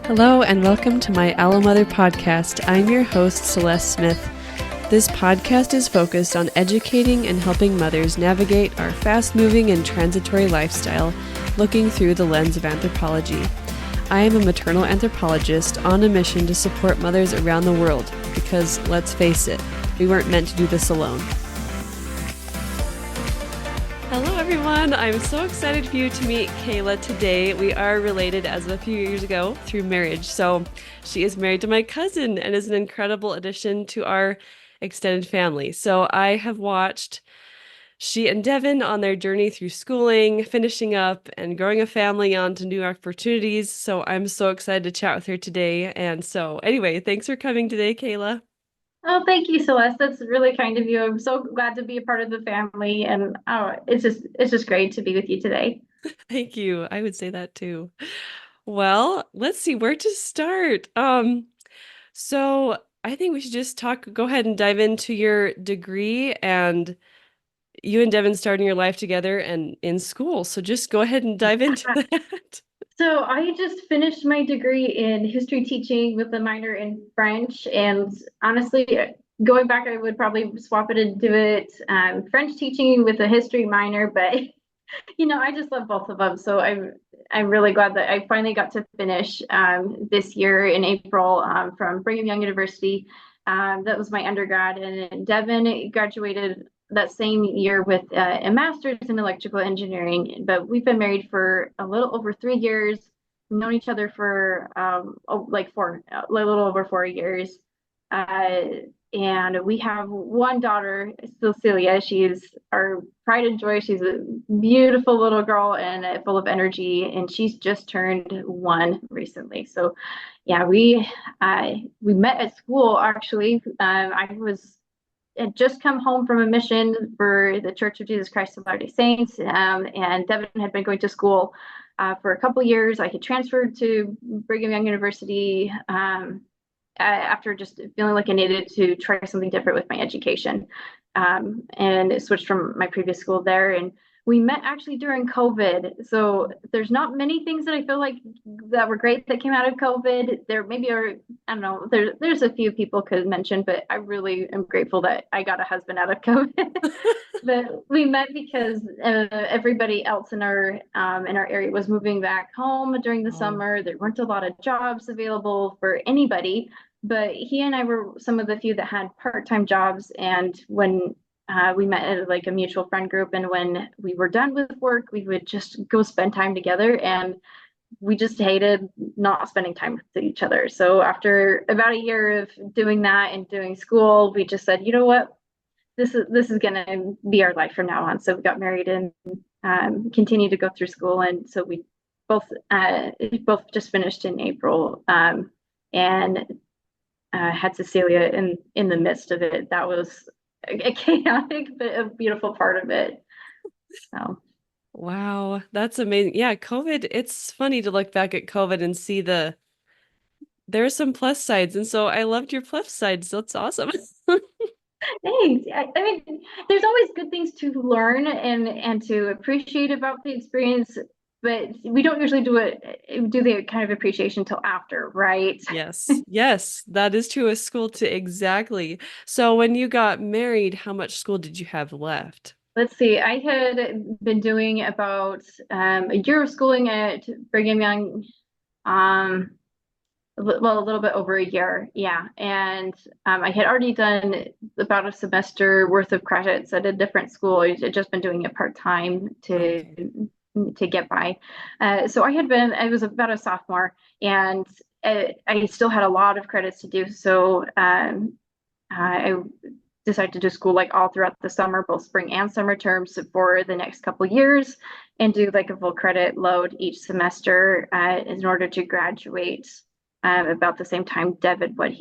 Hello and welcome to my Allo Mother podcast. I'm your host, Celeste Smith. This podcast is focused on educating and helping mothers navigate our fast-moving and transitory lifestyle, looking through the lens of anthropology. I am a maternal anthropologist on a mission to support mothers around the world because, let's face it, we weren't meant to do this alone. Hello everyone, I'm so excited for you to meet Kayla today. We are related as of a few years ago through marriage. So she is married to my cousin and is an incredible addition to our extended family. So I have watched she and Devin on their journey through schooling, finishing up and growing a family on to new opportunities. So I'm so excited to chat with her today. And so anyway, thanks for coming today, Kayla. Oh, thank you, Celeste. That's really kind of you. I'm so glad to be a part of the family, and it's just great to be with you today. Thank you. I would say that too. Well, let's see where to start. So I think we should just go ahead and dive into your degree and you and Devin starting your life together and in school. So just go ahead and dive into Uh, that. So I just finished my degree in history teaching with a minor in French, and honestly, going back, I would probably swap it and do it French teaching with a history minor, but I just love both of them. So I'm really glad that I finally got to finish this year in April from Brigham Young University. That was my undergrad, and Devin graduated that same year with a master's in electrical engineering. But we've been married for a little over 3 years. We've known each other for a little over 4 years. Uh, and we have one daughter, Cecilia. She's our pride and joy. She's a beautiful little girl and full of energy. And she's just turned 1 recently. So, yeah, we met at school actually. Had just come home from a mission for the Church of Jesus Christ of Latter-day Saints, and Devin had been going to school for a couple years. I had transferred to Brigham Young University after just feeling like I needed to try something different with my education, and switched from my previous school there. And we met actually during COVID. So there's not many things that I feel like that were great that came out of COVID. There maybe are, I don't know, there's a few people could mention, but I really am grateful that I got a husband out of COVID. But we met because everybody else in our area was moving back home during the Oh, summer. There weren't a lot of jobs available for anybody, but he and I were some of the few that had part-time jobs. And when we met at like a mutual friend group, and when we were done with work, we would just go spend time together, and we just hated not spending time with each other. So after about a year of doing that and doing school, we just said, you know what, this is gonna be our life from now on. So we got married and continued to go through school, and so we both both just finished in April, and had Cecilia in the midst of it. That was a chaotic but a beautiful part of it. So wow. That's amazing. Yeah, COVID, it's funny to look back at COVID and see there are some plus sides. And so I loved your plus sides. That's awesome. thanks. I mean, there's always good things to learn and to appreciate about the experience, but we don't usually do the kind of appreciation until after, right? Yes, yes, that is true. A school to exactly. So when you got married, how much school did you have left? Let's see. I had been doing about a year of schooling at Brigham Young, um, well, a little bit over a year, yeah. And I had already done about a semester worth of credits at a different school. I had just been doing it part-time Okay. to get by. So I was about a sophomore, and I still had a lot of credits to do. So I decided to do school like all throughout the summer, both spring and summer terms for the next couple years, and do like a full credit load each semester in order to graduate about the same time Devin would.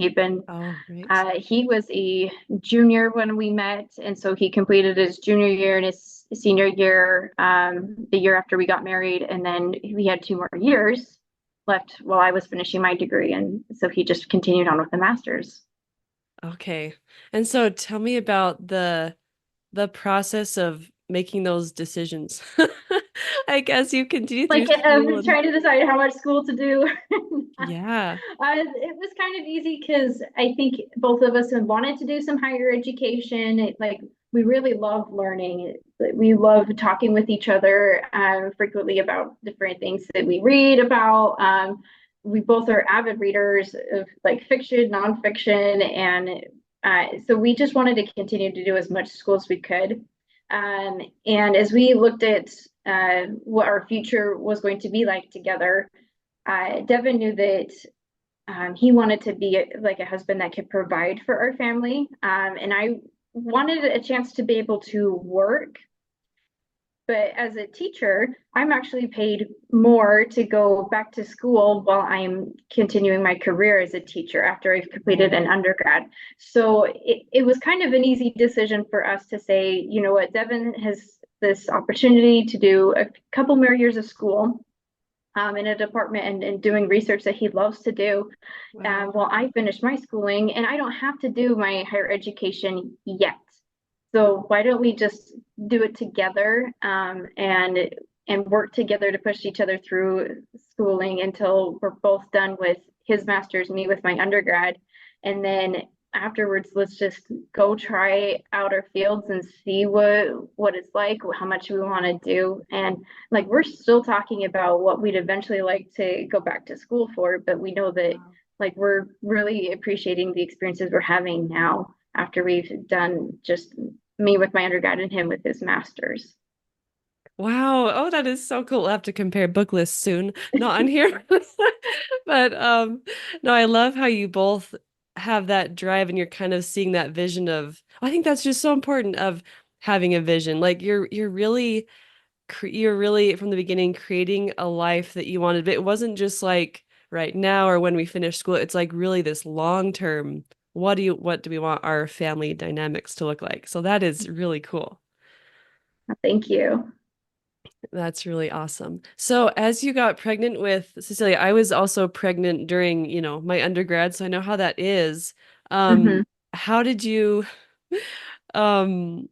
Oh, great. He was a junior when we met, and so he completed his junior year and his senior year the year after we got married, and then we had 2 more years left while I was finishing my degree, and so he just continued on with the master's. Okay. And so tell me about the process of making those decisions. I guess you continue through Like school and trying to decide how much school to do. yeah. It was kind of easy because I think both of us had wanted to do some higher education. Like we really love learning. We love talking with each other frequently about different things that we read about. We both are avid readers of like fiction, nonfiction, and so we just wanted to continue to do as much school as we could. And as we looked at what our future was going to be like together, Devin knew that he wanted to be like a husband that could provide for our family. And I wanted a chance to be able to work. But as a teacher, I'm actually paid more to go back to school while I'm continuing my career as a teacher after I've completed an undergrad. So it was kind of an easy decision for us to say, you know what, Devin has this opportunity to do a couple more years of school in a department and doing research that he loves to do Wow. while I finish my schooling, and I don't have to do my higher education yet. So why don't we just do it together and work together to push each other through schooling until we're both done with his master's, me with my undergrad, and then afterwards let's just go try out our fields and see what it's like, how much we want to do. And like we're still talking about what we'd eventually like to go back to school for, but we know that like we're really appreciating the experiences we're having now after we've done just me with my undergrad and him with his master's. Wow. Oh, that is so cool. We'll have to compare book lists soon. Not on here. But no, I love how you both have that drive and you're kind of seeing that vision of I think that's just so important of having a vision. Like you're really from the beginning creating a life that you wanted, but it wasn't just like right now or when we finish school. It's like really this long term. What do we want our family dynamics to look like? So that is really cool. Thank you. That's really awesome. So as you got pregnant with Cecilia, I was also pregnant during, my undergrad, so I know how that is. Mm-hmm. How did you, um,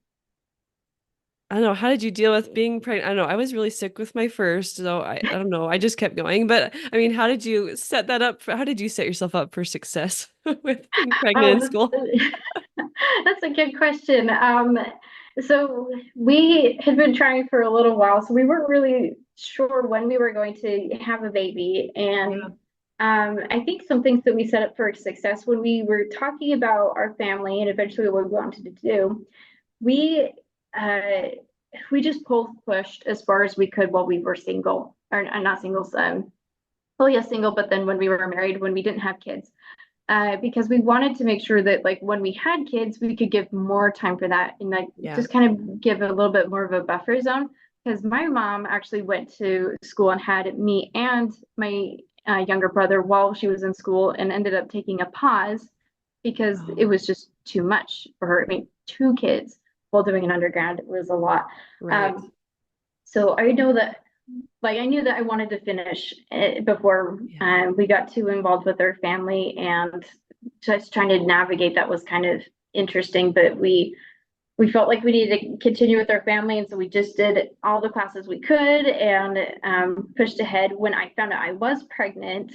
I don't know, how did you deal with being pregnant? I don't know. I was really sick with my first, so I don't know. I just kept going. But I mean, how did you set that up how did you set yourself up for success with being pregnant in Oh, school? that's a good question. So we had been trying for a little while, so we weren't really sure when we were going to have a baby. And Yeah. I think some things that we set up for success when we were talking about our family and eventually what we wanted to do, we uh, we just both pushed as far as we could while we were single, or not singles. Well, yeah, single, but then when we were married, when we didn't have kids because we wanted to make sure that like when we had kids, we could give more time for that and like Yeah. just kind of give a little bit more of a buffer zone. Because my mom actually went to school and had me and my younger brother while she was in school and ended up taking a pause because it Oh, was just too much for her. I mean, two kids while doing an undergrad was a lot. right. Um, so I know that like I knew that I wanted to finish before Yeah. we got too involved with our family, and just trying to navigate that was kind of interesting. But we felt like we needed to continue with our family, and so we just did all the classes we could and pushed ahead. When I found out I was pregnant,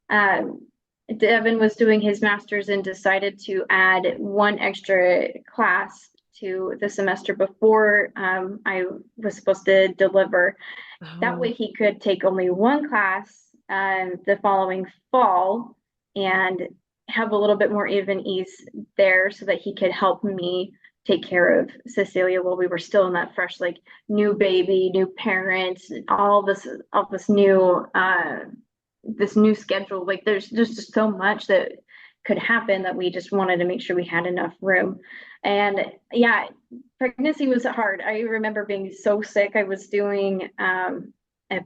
um, Devin was doing his master's and decided to add one extra class to the semester before I was supposed to deliver. That Oh, way he could take only one class the following fall and have a little bit more even ease there so that he could help me take care of Cecilia while we were still in that fresh, like new baby, new parents, all this new schedule. Like there's just so much that could happen that we just wanted to make sure we had enough room. And yeah, pregnancy was hard. I remember being so sick. I was doing a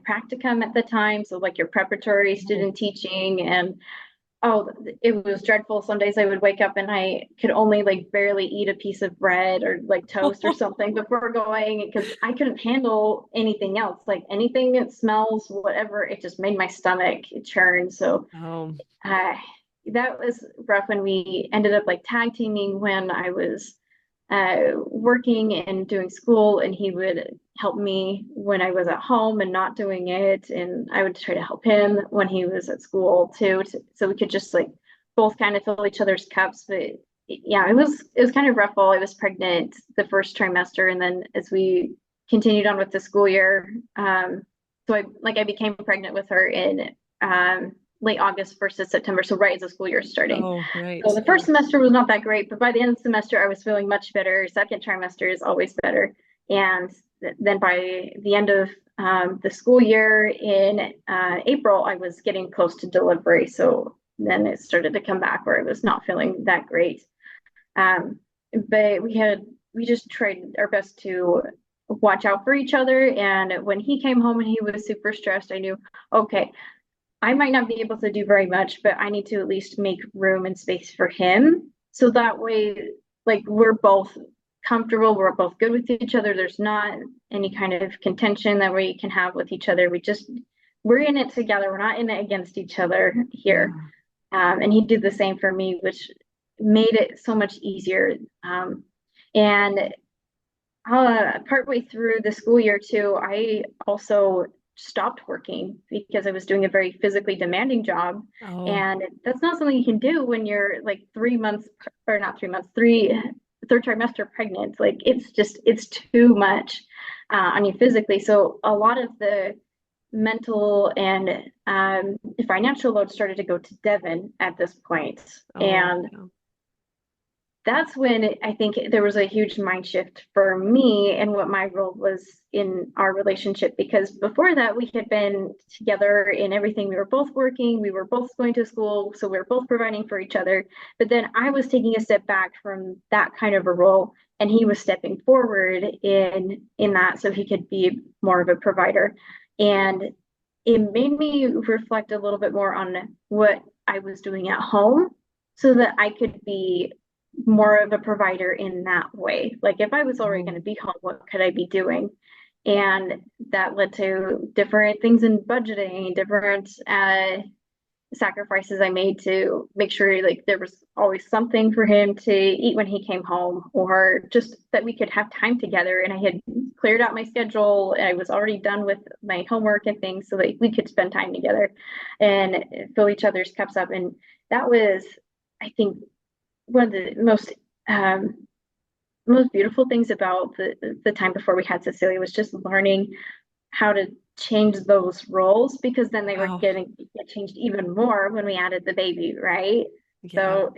practicum at the time, so like your preparatory oh, student teaching, and oh, it was dreadful. Some days I would wake up and I could only like barely eat a piece of bread or like toast or something before going because I couldn't handle anything else. Like anything that smells, whatever, it just made my stomach churn. So oh, uh, that was rough when we ended up like tag teaming when I was working and doing school, and he would help me when I was at home and not doing it, and I would try to help him when he was at school too, so we could just like both kind of fill each other's cups. But yeah, it was kind of rough while I was pregnant the first trimester, and then as we continued on with the school year, so I became pregnant with her in late August, 1st of September, so right as the school year is starting. Oh, right. So the Yeah. first semester was not that great, but by the end of the semester, I was feeling much better. Second trimester is always better. And then by the end of the school year in April, I was getting close to delivery. So then it started to come back where I was not feeling that great. Um, but we just tried our best to watch out for each other. And when he came home and he was super stressed, I knew, okay, I might not be able to do very much, but I need to at least make room and space for him. So that way, like we're both comfortable, we're both good with each other. There's not any kind of contention that we can have with each other. We're in it together. We're not in it against each other here. Yeah. And he did the same for me, which made it so much easier. And partway through the school year too, I also stopped working because I was doing a very physically demanding job. Oh, And that's not something you can do when you're like 3 months, or not 3 months, third trimester pregnant. Like it's too much on you physically. So a lot of the mental and financial load started to go to Devin at this point. oh, And yeah. that's when I think there was a huge mind shift for me and what my role was in our relationship. Because before that, we had been together in everything. We were both working, we were both going to school, so we were both providing for each other. But then I was taking a step back from that kind of a role, and he was stepping forward in that so he could be more of a provider. And it made me reflect a little bit more on what I was doing at home so that I could be more of a provider in that way. Like if I was already Oh, going to be home, what could I be doing? And that led to different things in budgeting, different sacrifices I made to make sure like there was always something for him to eat when he came home, or just that we could have time together. And I had cleared out my schedule. I was already done with my homework and things so that we could spend time together and fill each other's cups up. And that was, I think, one of the most beautiful things about the time before we had Cecilia was just learning how to change those roles, because then they were wow. get changed even more when we added the baby, right? Yeah. So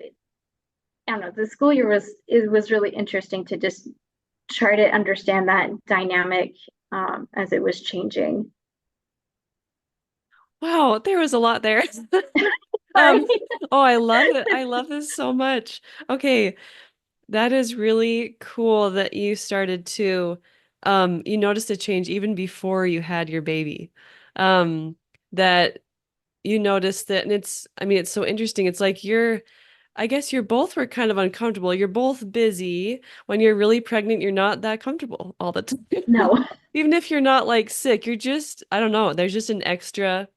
I don't know, the school year was really interesting to just try to understand that dynamic as it was changing. Wow, there was a lot there. Sorry. Um, oh, I love it. I love this so much. Okay, that is really cool that you started to you noticed a change even before you had your baby. That you noticed that, and I mean, it's so interesting. It's like I guess you're both were kind of uncomfortable. You're both busy. When you're really pregnant, you're not that comfortable all the time. No. Even if you're not like sick, you're just, I don't know, there's just an extra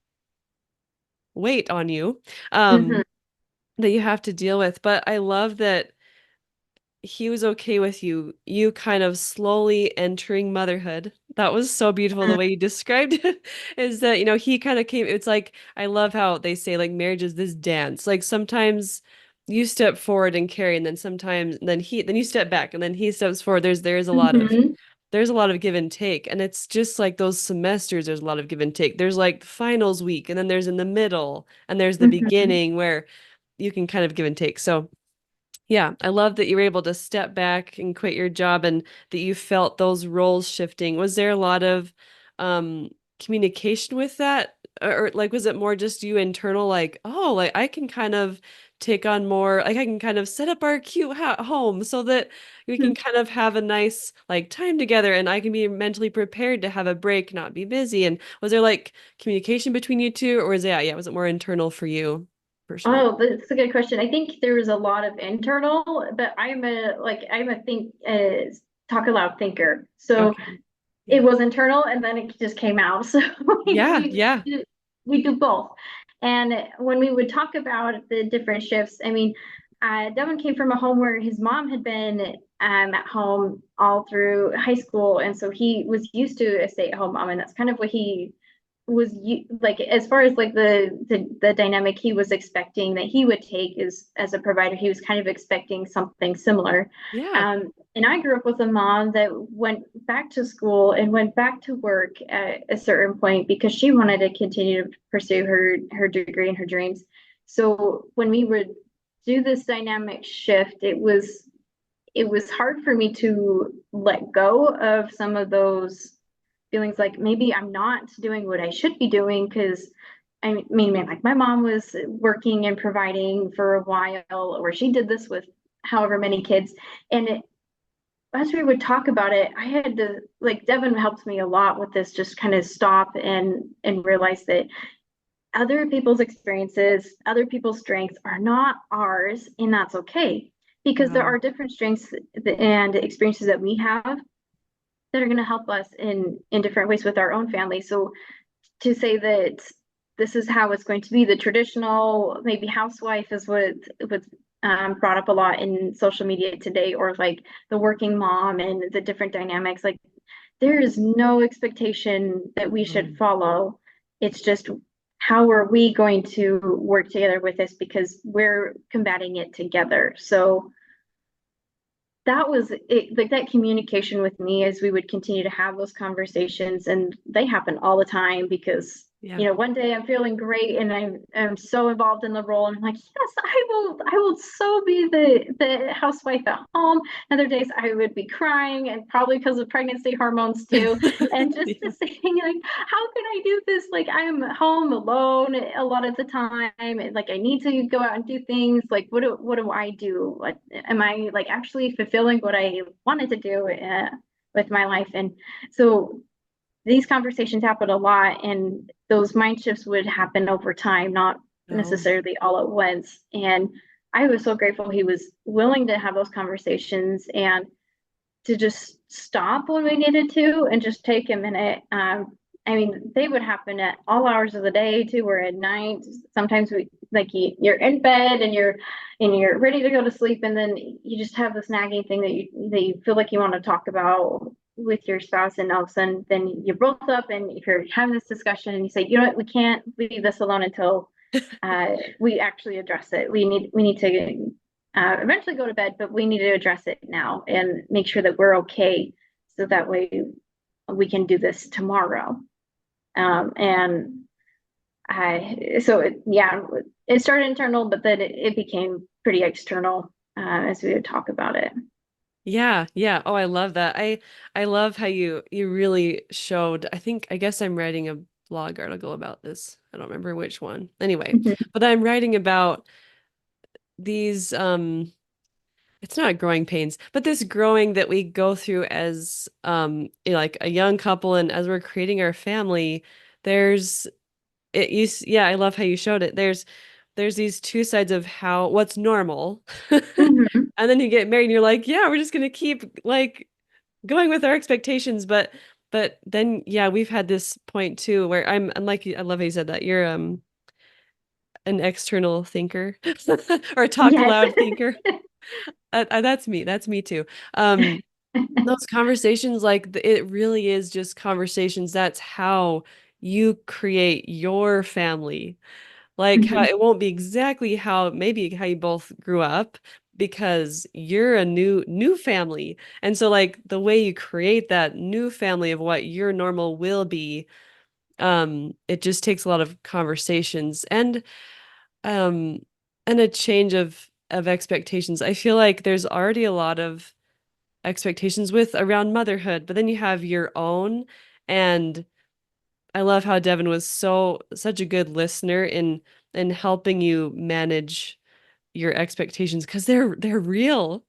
weight on you Mhm. that you have to deal with. But I love that he was okay with you kind of slowly entering motherhood. That was so beautiful the way you described it, is that, he kind of came, it's like, I love how they say like marriage is this dance. Like sometimes you step forward and carry, and then sometimes then you step back and then he steps forward. Mhm. There's a lot of give and take. And it's just like those semesters, there's a lot of give and take. There's like finals week, and then there's in the middle, and there's the Mhm. beginning where you can kind of give and take. So yeah, I love that you were able to step back and quit your job, and that you felt those roles shifting. Was there a lot of um communication with that? Or like was it more just you internal, like, oh, like I can kind of take on more, like I can kind of set up our cute home so that we can kind of have a nice like time together, and I can be mentally prepared to have a break, not be busy. And was there like communication between you two, or was it more internal for you personally? Oh, that's a good question. I think there was a lot of internal, but I'm a talk aloud thinker. So Okay. it Yeah. was internal and then it just came out. So we Yeah, we yeah. we do both. And when we would talk about the different shifts, I mean, Devin came from a home where his mom had been at home all through high school, and so he was used to a stay-at-home mom, and that's kind of what he was like, as far as like the dynamic he was expecting that he would take is as a provider. He was kind of expecting something similar. Yeah. And I grew up with a mom that went back to school and went back to work at a certain point because she wanted to continue to pursue her degree and her dreams. So when we would do this dynamic shift, it was hard for me to let go of some of those feelings, like maybe I'm not doing what I should be doing, because I mean, like my mom was working and providing for a while, or she did this with however many kids. And as we would talk about it, I had to, like, Devin helped me a lot with this, just kind of stop and realize that other people's experiences, other people's strengths are not ours, and that's okay. Because there Wow. are different strengths and experiences that we have that are going to help us in different ways with our own family. So to say that this is how it's going to be, the traditional maybe housewife is what's brought up a lot in social media today, or like the working mom and the different dynamics. Like, there is no expectation that we should Mm. follow. It's just, how are we going to work together with this, because we're combating it together. So that was it, like that communication with me as we would continue to have those conversations, and they happen all the time because Yeah. one day I'm feeling great and I'm so involved in the role, and I'm like, yes, I will so be the housewife at home. Other days I would be crying, and probably because of pregnancy hormones too, and just Yeah. saying, like, how can I do this? Like, I'm home alone a lot of the time, and like I need to go out and do things. Like, what do I do? Like, am I like actually fulfilling what I wanted to do with my life? And so these conversations happen a lot, and those mind shifts would happen over time, not No. necessarily all at once. And I was so grateful he was willing to have those conversations and to just stop when we needed to and just take a minute. I mean, they would happen at all hours of the day too, or at night. Sometimes we, like, you're in bed and you're ready to go to sleep, and then you just have this nagging thing that you feel like you want to talk about with your spouse, and all of a sudden then you're both up and you're having this discussion, and you say, you know what, we can't leave this alone until we actually address it. We need to eventually go to bed, but we need to address it now and make sure that we're okay, so that way we can do this tomorrow. And yeah, it started internal, but then it became pretty external as we would talk about it. Yeah, yeah. Oh, I love that. I love how you really showed, I guess I'm writing a blog article about this. I don't remember which one. Anyway, Mhm. but I'm writing about these it's not growing pains, but this growing that we go through as like a young couple, and as we're creating our family, there's yeah, I love how you showed it. There's these two sides of how what's normal. Mhm. And then you get married and you're like, yeah, we're just gonna keep like going with our expectations. But then yeah, we've had this point too where I'm like, I love how you said that. You're an external thinker or a talk Yes. aloud thinker. That's me. That's me too. Um, those conversations, like it really is just conversations. That's how you create your family. Like how Mhm. it won't be exactly how maybe how you both grew up because you're a new family. And so like the way you create that new family of what your normal will be, it just takes a lot of conversations um and a change of expectations. I feel like there's already a lot of expectations with around motherhood, but then you have your own. And I love how Devin was such a good listener in helping you manage your expectations because they're real.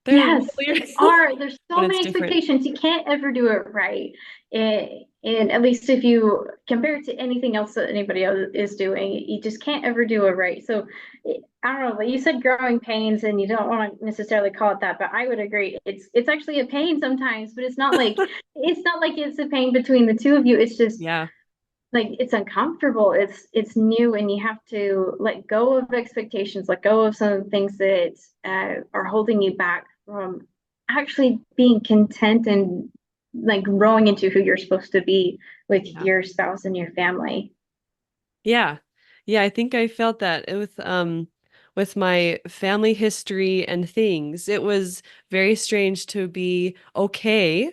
They're Yes, really they real are. There's so when it's many different. expectations. You can't ever do it right. And at least if you compare it to anything else that anybody else is doing, you just can't ever do it right. So I don't know, like you said, growing pains, and you don't want to necessarily call it that, but I would agree. It's actually a pain sometimes, but it's not like it's a pain between the two of you. It's just Yeah. like it's uncomfortable, it's new, and you have to let go of expectations, let go of some of the things that are holding you back from actually being content and like growing into who you're supposed to be with Yeah. your spouse and your family. Yeah. Yeah, I think I felt that with my family history and things. It was very strange to be okay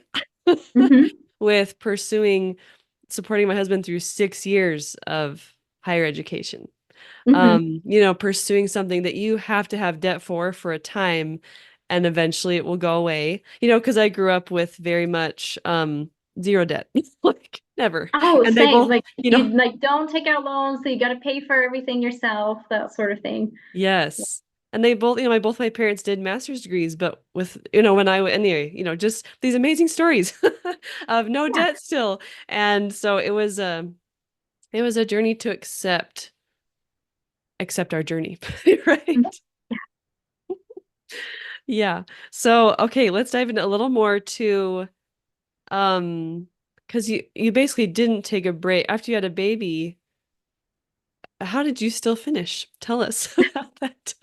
Hmm. with pursuing supporting my husband through 6 years of higher education. Hmm. Pursuing something that you have to have debt for a time and eventually it will go away. Because I grew up with very much zero debt. Like never. Oh, And they same. both, Like you like don't take out loans, so you got to pay for everything yourself, that sort of thing. yes. And they both, both my parents did master's degrees, but with, when anyway, just these amazing stories of no Yeah. debt still. And so it was a journey to accept our journey, Mhm. right? Yeah. So, okay, let's dive into a little more to um because you basically didn't take a break after you had a baby. How did you still finish? Tell us about that.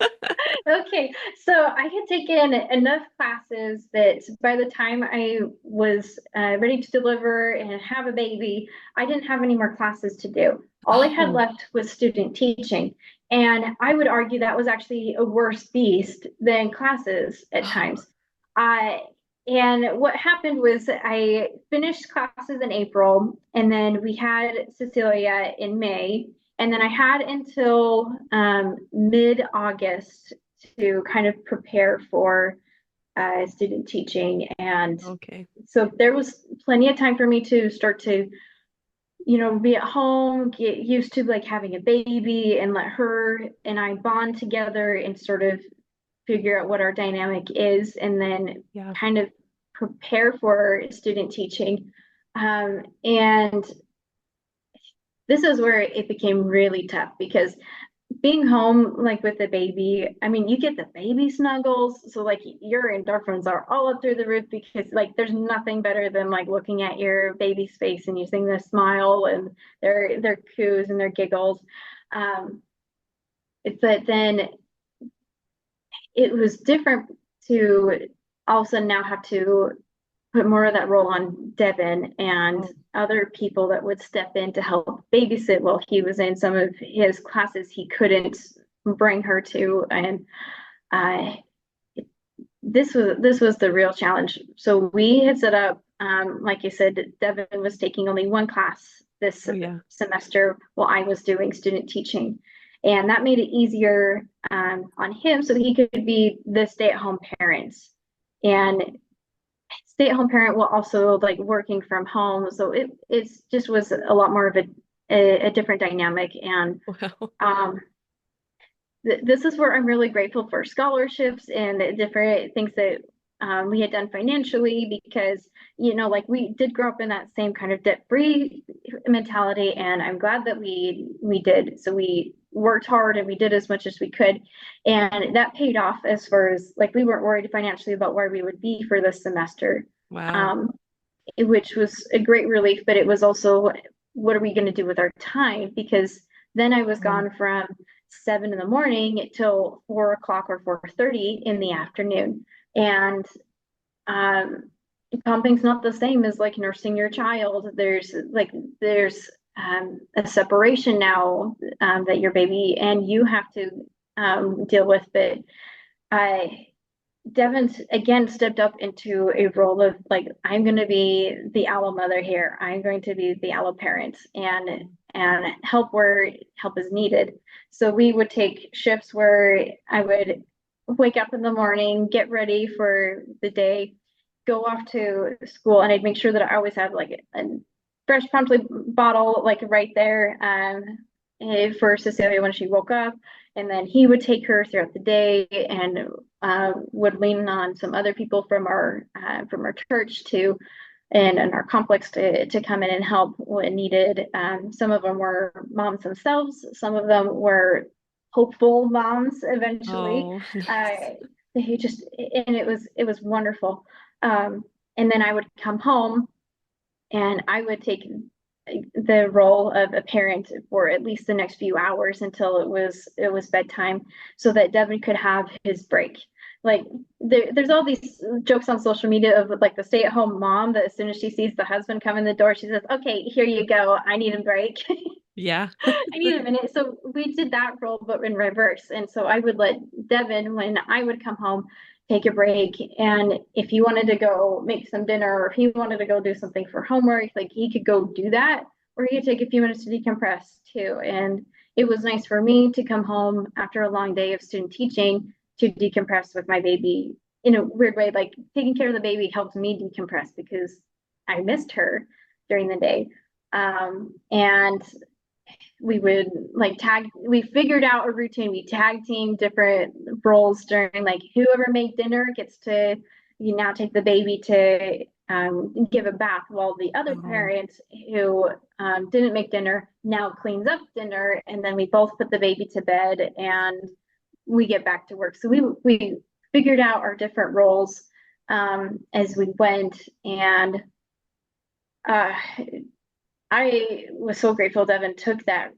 Okay, so I had taken enough classes that by the time I was ready to deliver and have a baby, I didn't have any more classes to do. All I had Oh, left was student teaching. And I would argue that was actually a worse beast than classes at oh, times. I and what happened was I finished classes in April, and then we had Cecilia in May. And then I had until mid-August to kind of prepare for student teaching. And okay. so there was plenty of time for me to start to, be at home, get used to like having a baby and let her and I bond together and sort of figure out what our dynamic is and then Yeah. kind of prepare for student teaching. And this is where it became really tough because being home like with the baby, I mean, you get the baby snuggles, so like your endorphins are all up through the roof because like there's nothing better than like looking at your baby's face and you seeing their smile and their coos and their giggles. um but then it was different to all of a sudden now have to put more of that role on Devin and Oh, other people that would step in to help babysit while he was in some of his classes he couldn't bring her to. And uh, this was the real challenge. So we had set up, like you said, Devin was taking only one class this oh yeah. semester while I was doing student teaching. And that made it easier on him so that he could be the stay-at-home parent. And stay-at-home parent while also like working from home. So it's just was a lot more of a different dynamic. And Wow. um, this is where I'm really grateful for scholarships and the different things that we had done financially because like we did grow up in that same kind of debt-free mentality, and I'm glad that we did. So we worked hard and we did as much as we could, and that paid off as far as like we weren't worried financially about where we would be for this semester, Wow. um, which was a great relief. But it was also, what are we going to do with our time? Because then I was Um, gone from 7 in the morning till 4 o'clock or 4:30 in the afternoon. And um, pumping's not the same as like nursing your child. There's a separation now that your baby and you have to deal with. But I Devin again stepped up into a role of like, I'm going to be the allo mother here. I'm going to be the allo parent and help where help is needed. So we would take shifts where I would wake up in the morning, get ready for the day, go off to school, and I'd make sure that I always had like a fresh promptly bottle like right there for Cecilia when she woke up. And then he would take her throughout the day and would lean on some other people from our church to and our complex to come in and help when needed. Some of them were moms themselves. Some of them were hopeful moms eventually. oh, Uh, nice. they just and it was wonderful. And then I would come home and I would take the role of a parent for at least the next few hours until it was bedtime so that Devin could have his break. like there's all these jokes on social media of like the stay-at-home mom that as soon as she sees the husband come in the door, she says, "Okay, here you go. I need a break. Yeah. I need a minute." So we did that role, but in reverse. And so I would let Devin, when I would come home, take a break. And if he wanted to go make some dinner or if he wanted to go do something for homework, like he could go do that, or he could take a few minutes to decompress too. And it was nice for me to come home after a long day of student teaching to decompress with my baby in a weird way. Like taking care of the baby helped me decompress because I missed her during the day. And we would like we figured out a routine. We tag team different roles during like whoever made dinner gets to you now take the baby to give a bath while the other Oh. parent who didn't make dinner now cleans up dinner, and then we both put the baby to bed and we get back to work. So we figured out our different roles as we went, and uh, I was so grateful Devin took that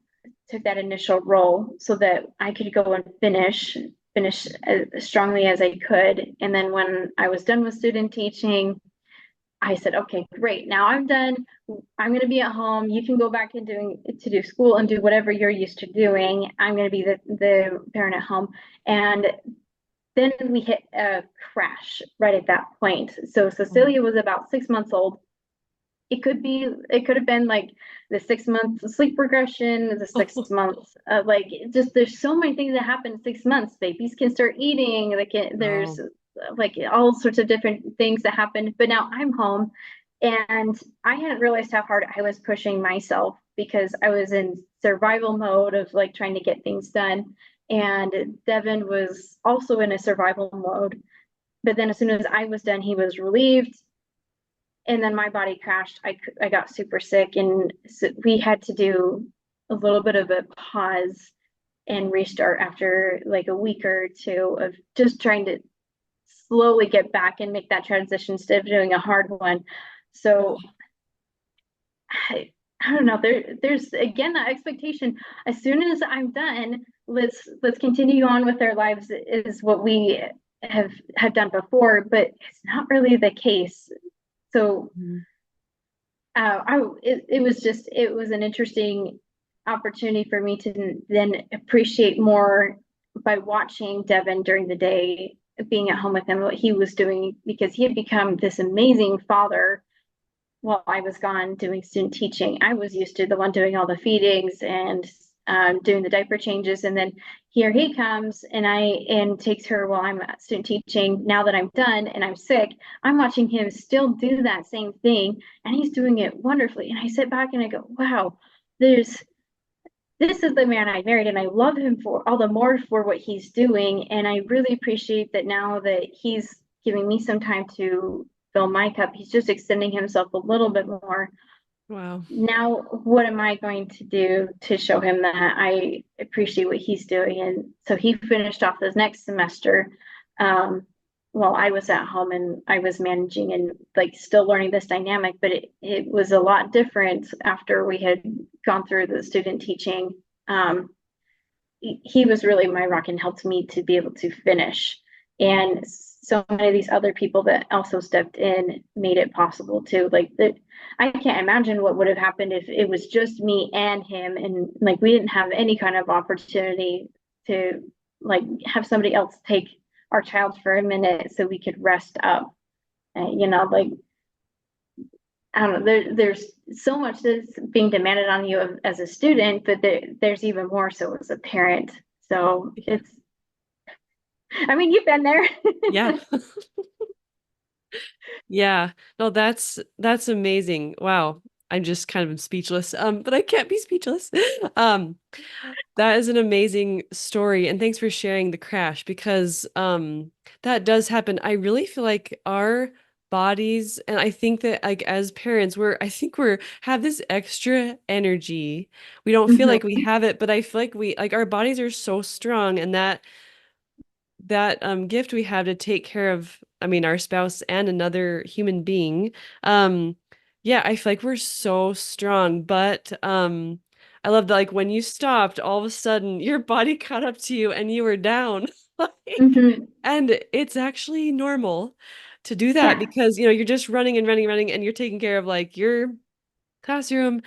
initial role so that I could go and finish as strongly as I could. And then when I was done with student teaching, I said, okay, great. Now I'm done. I'm going to be at home. You can go back and do school and do whatever you're used to doing. I'm going to be the parent at home. And then we hit a crash right at that point. So Cecilia was about 6 months old. It could have been like the 6 months sleep regression, the six Oh. months like just there's so many things that happen in 6 months. Babies can start eating, there's Wow. like all sorts of different things that happen. But now I'm home and I hadn't realized how hard I was pushing myself because I was in survival mode of like trying to get things done. And Devin was also in a survival mode. But then as soon as I was done, he was relieved, and then my body crashed. I got super sick, and so we had to do a little bit of a pause and restart after like a week or two of just trying to slowly get back and make that transition instead of doing a hard one. So I don't know. There's again that expectation. As soon as I'm done, let's continue on with our lives is what we have done before, but it's not really the case. So Mhm. it was an interesting opportunity for me to then appreciate more by watching Devin during the day, being at home with him, what he was doing, because he had become this amazing father while I was gone doing student teaching. I was used to the one doing all the feedings and doing the diaper changes, and then here he comes and takes her while I'm at student teaching. Now that I'm done and I'm sick, I'm watching him still do that same thing, and he's doing it wonderfully. And I sit back and I go, "Wow, there's this is the man I married, and I love him for all the more for what he's doing." And I really appreciate that now that he's giving me some time to fill my cup. He's just extending himself a little bit more. Wow. Now, what am I going to do to show him that I appreciate what he's doing? And so he finished off this next semester um, while I was at home and I was managing and like still learning this dynamic, but it was a lot different after we had gone through the student teaching. Um, he was really my rock and helped me to be able to finish. And so many of these other people that also stepped in made it possible too. Like that, I can't imagine what would have happened if it was just me and him, and like we didn't have any kind of opportunity to like have somebody else take our child for a minute so we could rest up. Like I don't know. There's so much that's being demanded on you as a student, but there's even more so as a parent. So Yeah. it's, I mean, you've been there. Yeah. Yeah. No, that's amazing. Wow. I'm just kind of speechless. But I can't be speechless. Um, that is an amazing story, and thanks for sharing the crash because that does happen. I really feel like our bodies, and I think that like as parents, I think we're have this extra energy. We don't feel like we Mhm. have it, but I feel like we like our bodies are so strong, and that gift we have to take care of, I mean, our spouse and another human being. Um yeah, I feel like we're so strong, but I love that like when you stopped, all of a sudden your body caught up to you and you were down. Hmm. And it's actually normal to do that Yeah. because, you're just running and running, running, and you're taking care of like your classroom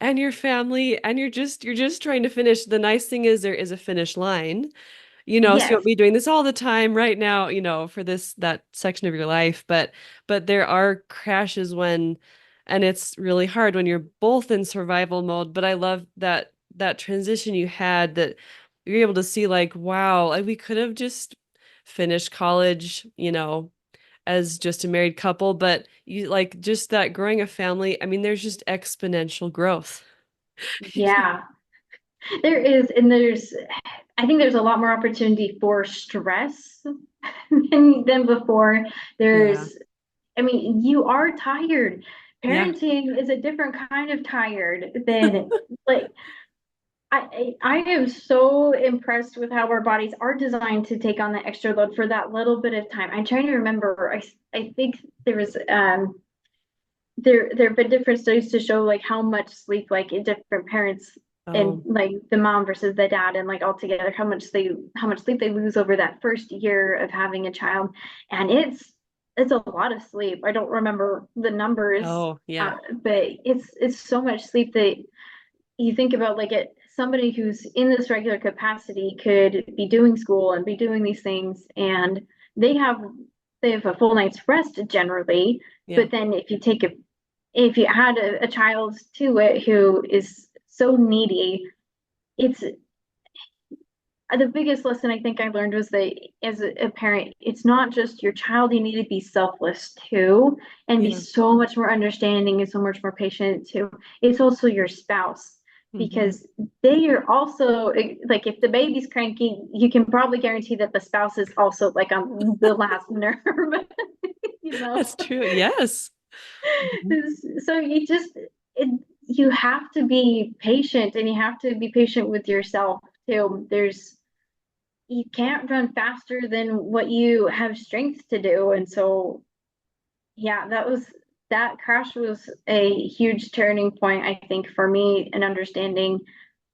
and your family, and you're just trying to finish. The nice thing is there is a finish line, so you won't Yes. be doing this all the time right now, for that section of your life, but there are crashes and it's really hard when you're both in survival mode. But I love that transition you had, that you're able to see like, wow, like we could have just finished college, as just a married couple, but you like just that growing a family. I mean, there's just exponential growth. Yeah. There is, and I think there's a lot more opportunity for stress than before. Yeah. There's, I mean, you are tired. Yeah. Parenting is a different kind of tired than like I am so impressed with how our bodies are designed to take on the extra load for that little bit of time. I'm trying to remember. I think there was there have been different studies to show like how much sleep like different parents and Oh, like the mom versus the dad and like all together how much sleep they lose over that first year of having a child, and it's a lot of sleep. I don't remember the numbers, oh, yeah. but it's so much sleep that you think about like it somebody who's in this regular capacity could be doing school and be doing these things, and they have they have a full night's rest generally. Yeah. But then if you add a child to it who is so needy, it's the biggest lesson I think I learned was that as a parent, it's not just your child, you need to be selfless too and be Yeah. so much more understanding and so much more patient too. It's also your spouse Hmm. because they are also like if the baby's cranky, you can probably guarantee that the spouse is also like on the last nerve, you know. That's true. Yes. Mhm. So you have to be patient and you have to be patient with yourself too. You can't run faster than what you have strength to do. And so, yeah, that crash was a huge turning point, I think, for me in understanding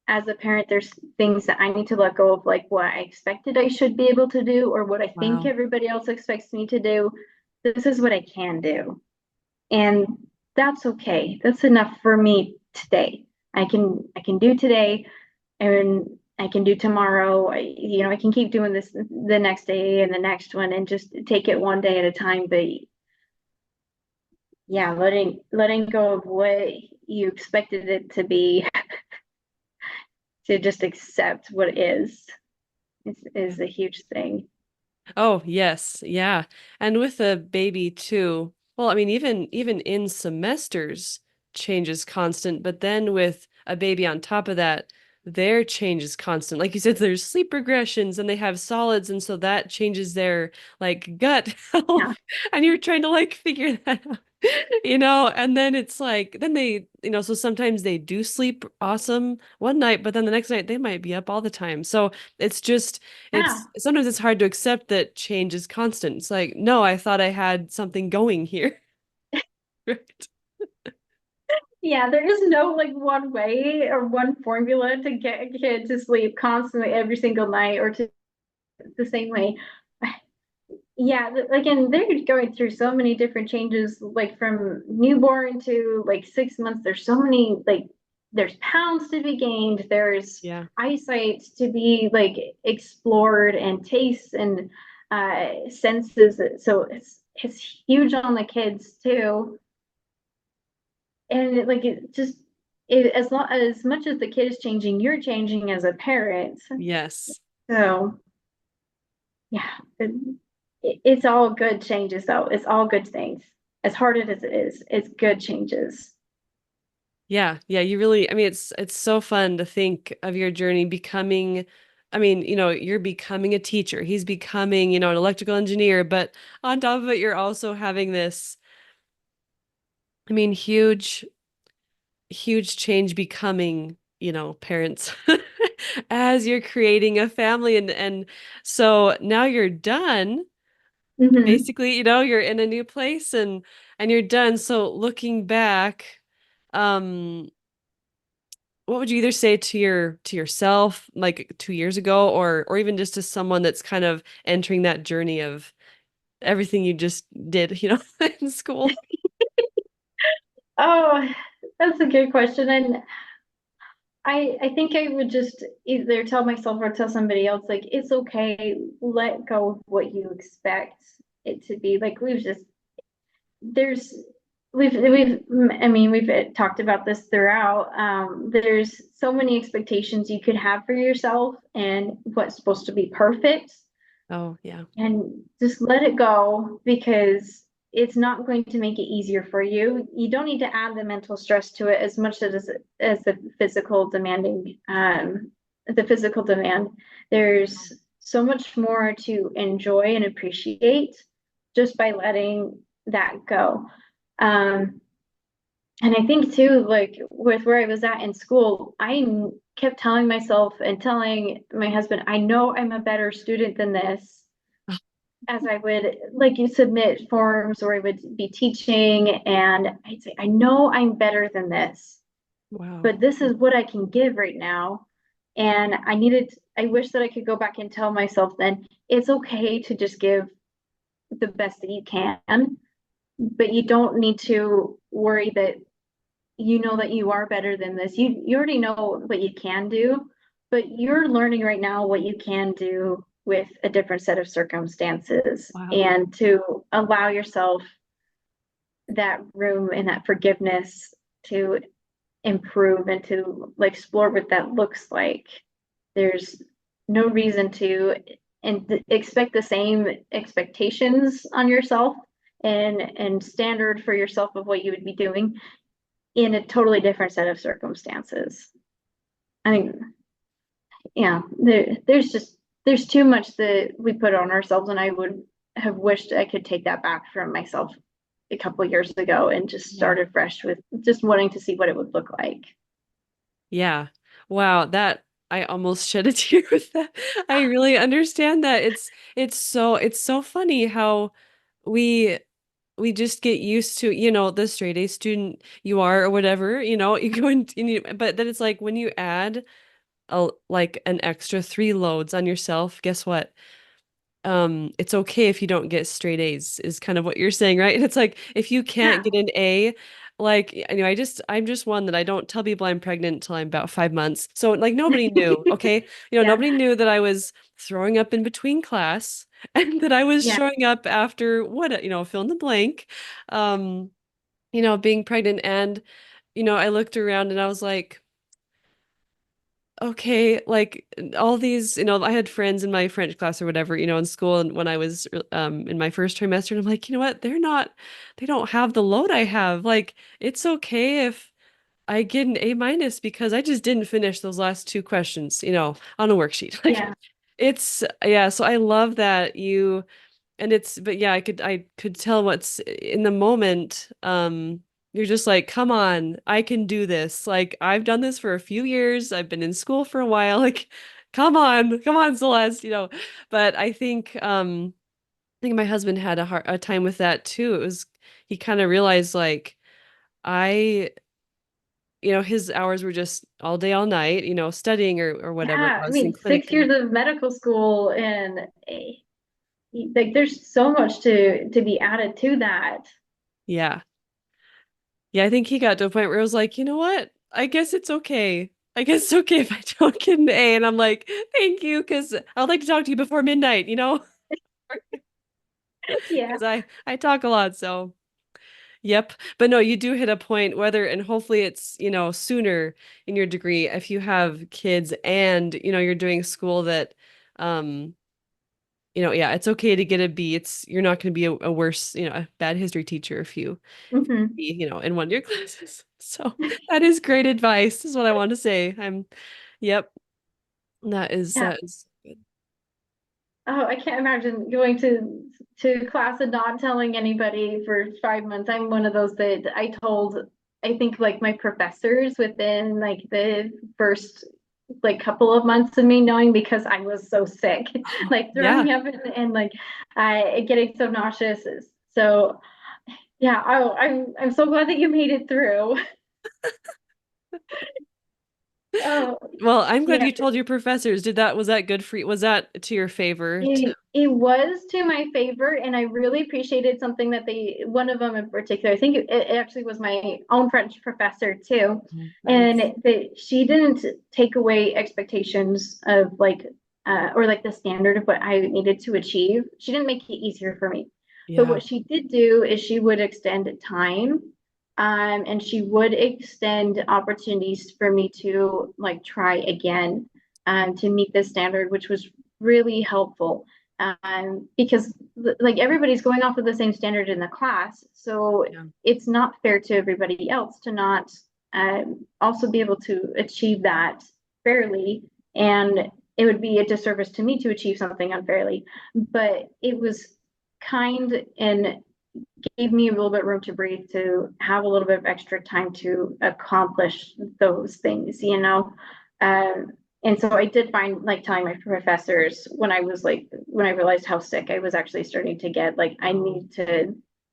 as a parent, there's things that I need to let go of, like what I expected I should be able to do or what I think Wow. everybody else expects me to do. This is what I can do. And that's okay. That's enough for me today. I can do today and I can do tomorrow. I can keep doing this the next day and the next one and just take it one day at a time. But yeah, letting go of what you expected it to be to just accept what is a huge thing. Oh, yes. Yeah. And with a baby too. Well, I mean, even in semesters, change is constant, but then with a baby on top of that, their change is constant. Like you said, there's sleep regressions and they have solids, and so that changes their like gut Yeah. health. And you're trying to like figure that out. And then it's like, then they, so sometimes they do sleep awesome one night, but then the next night they might be up all the time. So it's just, Yeah. it's sometimes it's hard to accept that change is constant. It's like, no, I thought I had something going here. Right. Yeah, there is no like one way or one formula to get a kid to sleep constantly every single night or to the same way. Yeah, again, they're going through so many different changes, like from newborn to like 6 months. There's so many, like, there's pounds to be gained, there's Yeah. eyesight to be like explored, and tastes and senses. So it's huge on the kids too. And like it just as much as the kid is changing, you're changing as a parent. Yes. So yeah, it's all good changes though. It's all good things. As hard as it is, it's good changes. Yeah. Yeah. You really, I mean, it's so fun to think of your journey becoming, I mean, you're becoming a teacher. He's becoming, an electrical engineer, but on top of it, you're also having this, I mean, huge change becoming, parents as you're creating a family, and so now you're done. Hmm. Basically, you're in a new place, and you're done. So looking back, um what would you either say to yourself like 2 years ago, or even just to someone that's kind of entering that journey of everything you just did, in school? Oh, that's a good question. And I think I would just either tell myself or tell somebody else, like, it's okay, let go of what you expect it to be. Like there's we've I mean, we've talked about this throughout. There's so many expectations you could have for yourself and what's supposed to be perfect, Oh, yeah. and just let it go because it's not going to make it easier for you. You don't need to add the mental stress to it as much as the physical demand. There's so much more to enjoy and appreciate just by letting that go. Um, and I think too, like with where I was at in school, I kept telling myself and telling my husband, I know I'm a better student than this, as I would like you submit forms or I would be teaching and I'd say, I know I'm better than this, Wow. but this is what I can give right now. And I wish that I could go back and tell myself then it's okay to just give the best that you can, but you don't need to worry that you know that you are better than this. You already know what you can do, but you're learning right now what you can do with a different set of circumstances Wow. and to allow yourself that room and that forgiveness to improve and to like explore what that looks like. There's no reason to and expect the same expectations on yourself and standard for yourself of what you would be doing in a totally different set of circumstances. I think, yeah, there's too much that we put on ourselves, and I would have wished I could take that back from myself a couple of years ago and just Yeah. start afresh with just wanting to see what it would look like. Yeah. Wow, that I almost shed a tear with that. I really understand that. It's so funny how we we just get used to, the straight A student you are or whatever, you go and but then it's like when you add like an extra three loads on yourself, guess what? It's okay if you don't get straight A's is kind of what you're saying, right? It's like if you can't Yeah, get an A, like I'm just one that I don't tell people I'm pregnant until I'm about 5 months. So like nobody knew, okay? yeah, Nobody knew that I was throwing up in between class and that I was yeah, showing up after what, fill in the blank. Um, being pregnant and I looked around and I was like, okay, like all these, I had friends in my French class or whatever, in school and when I was in my first trimester, and I'm like, you know what? They don't have the load I have. Like, it's okay if I get an A minus because I just didn't finish those last two questions, on a worksheet. Like yeah. it's yeah, so I love that you and it's but yeah, I could tell what's in the moment. You're just like, come on, I can do this. Like I've done this for a few years. I've been in school for a while. Like, come on, Celeste, But I think my husband had a time with that too. He kind of realized like I his hours were just all day, all night, studying or whatever it Yeah, I was in mean, clinic. 6 years And of medical school and like there's so much to be added to that. yeah. Yeah, I think he got to a point where it was like, you know what? I guess it's okay. I guess it's okay if I don't get an A. And I'm like, thank you, because I'd like to talk to you before midnight, Yeah. because I talk a lot. So, yep. But no, you do hit a point whether, and hopefully it's, sooner in your degree if you have kids and, you're doing school that, um, yeah, it's okay to get a B. You're not going to be a worse, a bad history teacher if you Hmm. be, in one of your classes. So that is great advice, is what I want to say. Yep, Yeah. that is good. Oh, I can't imagine going to class and not telling anybody for 5 months. I'm one of those that I told, I think like my professors within like the first like couple of months of me knowing because I was so sick, like Yeah. throwing up and like getting so nauseous. So yeah, I'm so glad that you made it through. Oh, Well, I'm glad yeah. you told your professors. Was that good for you? Was that to your favor too? It was to my favor, and I really appreciated something that one of them in particular, I think it actually was my own French professor too, Oh, and nice. that she didn't take away expectations of like, or like the standard of what I needed to achieve. She didn't make it easier for me, but Yeah. what she did do is she would extend time, and she would extend opportunities for me to like try again, to meet the standard, which was really helpful, because like everybody's going off of the same standard in the class, so Yeah. it's not fair to everybody else to not, also be able to achieve that fairly, and it would be a disservice to me to achieve something unfairly. But it was kind and gave me a little bit of room to breathe, to have a little bit of extra time to accomplish those things, you know. And so I did find like telling my professors when when I realized how sick I was actually starting to get, like Oh,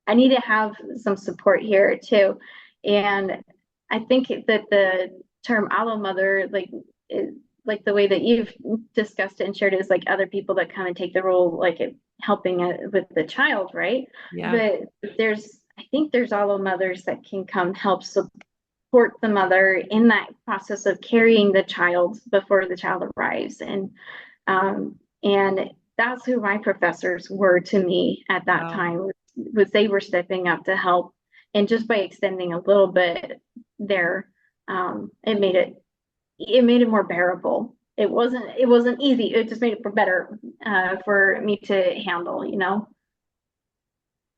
I need to have some support here too. And I think that the term allo mother, like is, like the way that you've discussed it and shared it, is like other people that come and take the role, like helping with the child, right? yeah. But I think there's allo mothers that can come help support the mother in that process of carrying the child before the child arrives. And that's who my professors were to me at that Wow. time, was they were stepping up to help. And just by extending a little bit there, it made it more bearable. It wasn't easy. It just made it better, for me to handle, you know.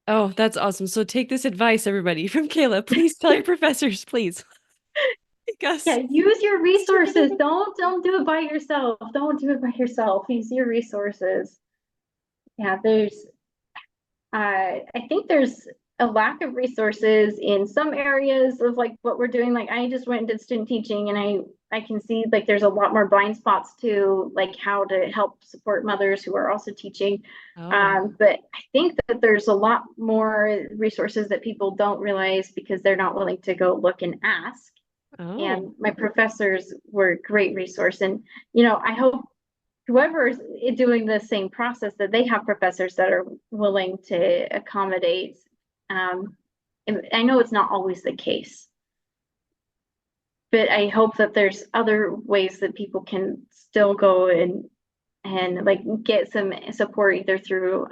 Oh, that's awesome. So take this advice, everybody, from Kayla. Please tell your professors, please. Yeah, Because use your resources. Don't do it by yourself. Don't do it by yourself. Use your resources. Yeah, I think there's a lack of resources in some areas of like what we're doing. Like I just went and did student teaching, and I can see like there's a lot more blind spots to like how to help support mothers who are also teaching. oh, But I think that there's a lot more resources that people don't realize because they're not willing to go look and ask. oh. And my professors were a great resource. And I hope whoever is doing the same process, that they have professors that are willing to accommodate. Um, and I know it's not always the case, but I hope that there's other ways that people can still go and like get some support, either through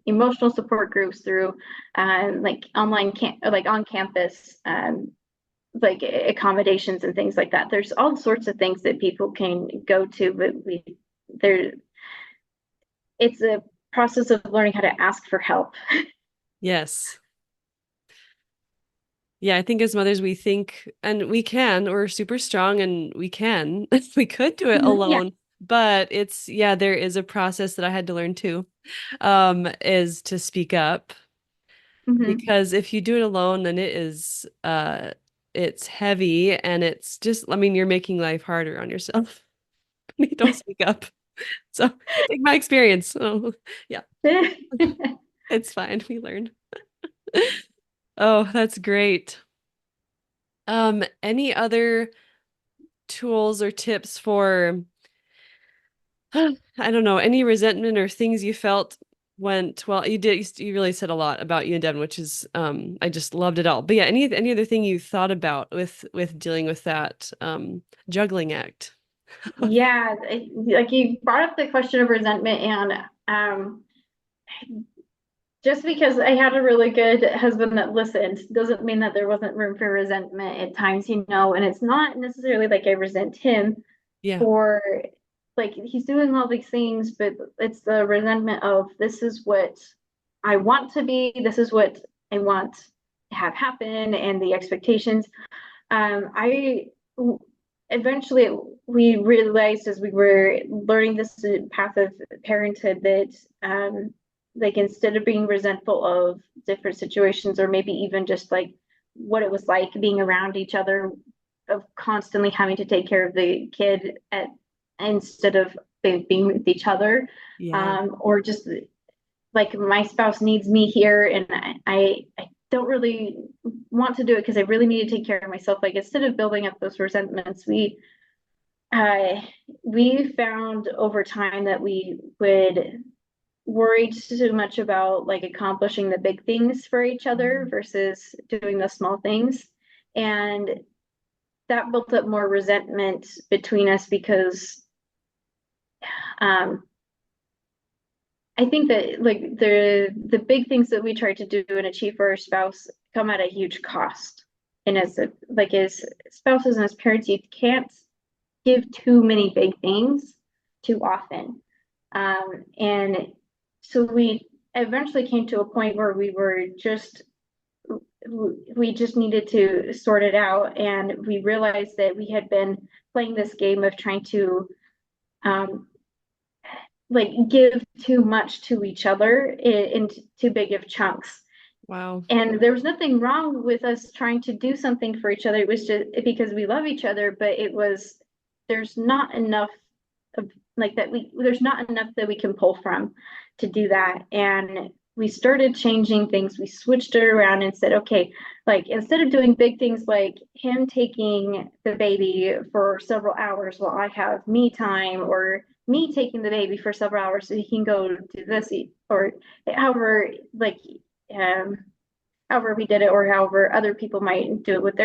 emotional support groups, through like like on campus, like accommodations and things like that. There's all sorts of things that people can go to, but there it's a process of learning how to ask for help. Yes. Yeah, I think as mothers, we think, and we can, we're super strong and we can, we could do it Yeah. alone. But yeah, there is a process that I had to learn too, is to speak up. Hmm. Because if you do it alone, then it's heavy and it's just, I mean, you're making life harder on yourself. You don't speak up. So take my experience. Oh, yeah, it's fine. We learn. Oh, that's great. Any other tools or tips for, I don't know, any resentment or things you felt went well? You really said a lot about you and Devin, which is I just loved it all. But yeah, any other thing you thought about with dealing with that juggling act? Yeah, like you brought up the question of resentment, and just because I had a really good husband that listened doesn't mean that there wasn't room for resentment at times, and it's not necessarily like I resent him Yeah. for, like, he's doing all these things, but it's the resentment of, this is what I want to be, this is what I want to have happen, and the expectations. I eventually we realized, as we were learning this path of parenthood, that like, instead of being resentful of different situations, or maybe even just like what it was like being around each other, of constantly having to take care of the kid instead of being with each other, Yeah. or just like, my spouse needs me here, and I don't really want to do it because I really need to take care of myself. Like, instead of building up those resentments, we uh, we found over time that we would worry too much about like accomplishing the big things for each other versus doing the small things. And that built up more resentment between us because um, I think that like the big things that we try to do and achieve for our spouse come at a huge cost. And as spouses and as parents, you can't give too many big things too often. And so we eventually came to a point where we just needed to sort it out. And we realized that we had been playing this game of trying to um, like give too much to each other in too big of chunks. Wow. And there was nothing wrong with us trying to do something for each other. It was just because we love each other, but there's not enough of like that there's not enough that we can pull from to do that. And we started changing things. We switched it around and said, okay, like instead of doing big things like him taking the baby for several hours while I have me time, or me taking the baby for several hours so he can go do this, or however, like um however we did it, or however other people might do it with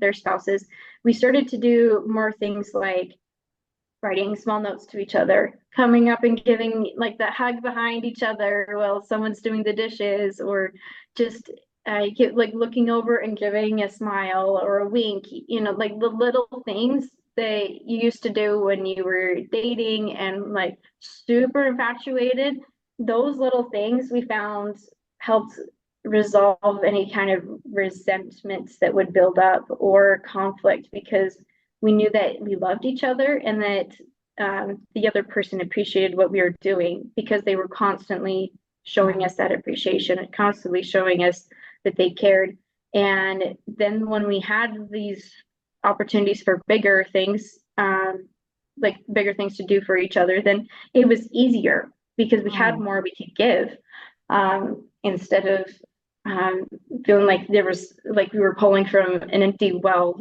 their spouses. We started to do more things like writing small notes to each other, coming up and giving like that hug behind each other while someone's doing the dishes, or just get like looking over and giving a smile or a wink, like the little things that you used to do when you were dating and like super infatuated. Those little things we found helped resolve any kind of resentments that would build up or conflict, because we knew that we loved each other and that the other person appreciated what we were doing, because they were constantly showing us that appreciation and constantly showing us that they cared. And then when we had these opportunities for bigger things, like bigger things to do for each other, then it was easier because we had Oh, more we could give, instead of um, feeling like there was like we were pulling from an empty well.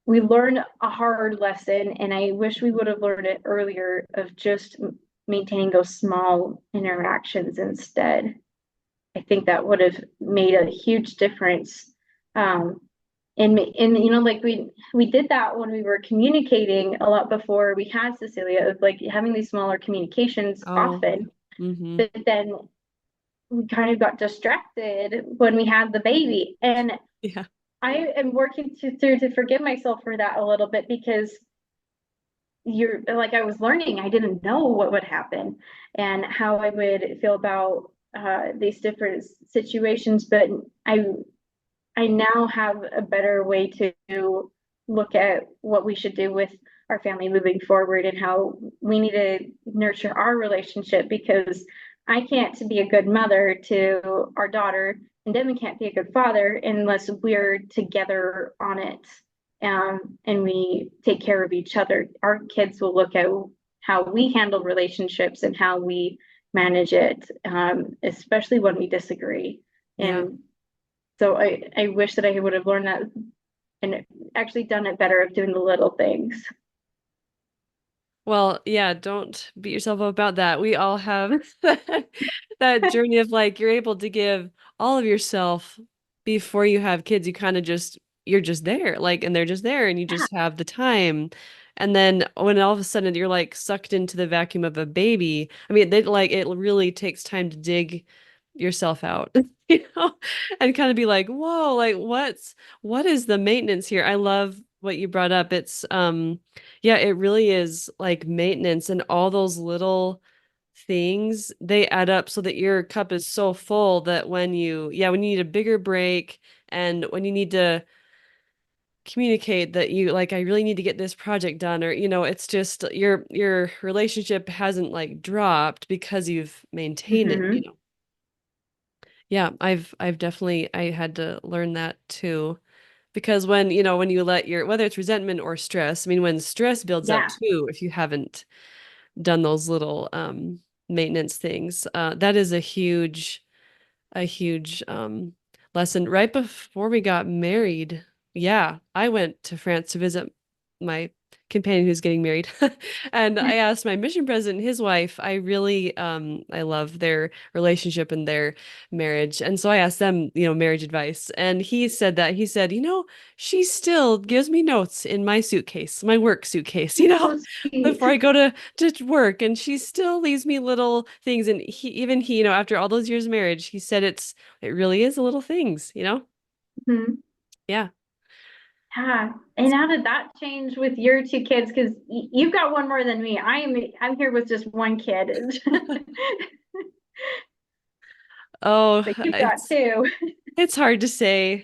We learned a hard lesson, and I wish we would have learned it earlier, of just maintaining those small interactions instead. I think that would have made a huge difference. And like we did that when we were communicating a lot before we had Cecilia, of like having these smaller communications oh, often. mm-hmm. But then we kind of got distracted when we had the baby. And Yeah. I am working through to forgive myself for that a little bit, because you're like, I was learning, I didn't know what would happen and how I would feel about these different situations. But I now have a better way to look at what we should do with our family moving forward, and how we need to nurture our relationship, because I can't be a good mother to our daughter, and Devin can't be a good father unless we're together on it, and we take care of each other. Our kids will look at how we handle relationships and how we manage it, especially when we disagree. Yeah. And so I wish that I would have learned that and actually done it better of doing the little things. Well, yeah, don't beat yourself up about that. We all have that journey of like you're able to give all of yourself before you have kids. You kind of just you're just there, like, and they're just there, and you Yeah. just have the time. And then when all of a sudden you're like sucked into the vacuum of a baby, I mean, they like it really takes time to dig yourself out, and kind of be like, whoa, like what is the maintenance here? I love what you brought up. It's yeah, it really is like maintenance, and all those little things, they add up so that your cup is so full that when you need a bigger break and when you need to communicate that you like, I really need to get this project done, or it's just your relationship hasn't like dropped because you've maintained it, Hmm. Yeah, I've definitely I had to learn that too. Because when you let your whether it's resentment or stress, I mean, when stress builds up Yeah. too, if you haven't done those little maintenance things, that is a huge lesson. Right before we got married, Yeah, I went to France to visit my companion who's getting married. And I asked my mission president and his wife, I really I love their relationship and their marriage. And so I asked them, marriage advice. And he said that he said, she still gives me notes in my suitcase, my work suitcase, So sweet. before I go to work. And she still leaves me little things. And he, after all those years of marriage, he said it really is the little things. Mhm. Yeah. Yeah. And how did that change with your two kids? Because you've got one more than me. I'm here with just one kid, Oh, but you've got two. it's hard to say.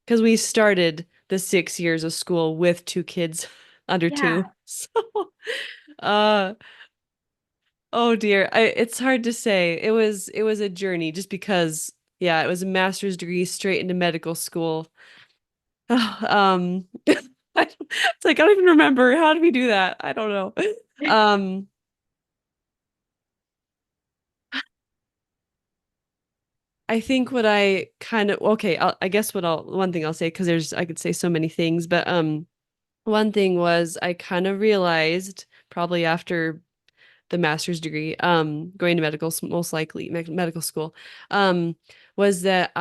Because we started the 6 years of school with two kids under two. Yeah. So, uh, oh dear. It's hard to say. It was a journey just because, yeah, it was a master's degree straight into medical school. It's like I don't even remember how did we do that? I don't know. Um, I think what I kind of okay, I guess one thing I'll say because I could say so many things, but one thing was I kind of realized probably after the master's degree, going to most likely medical school, um, was that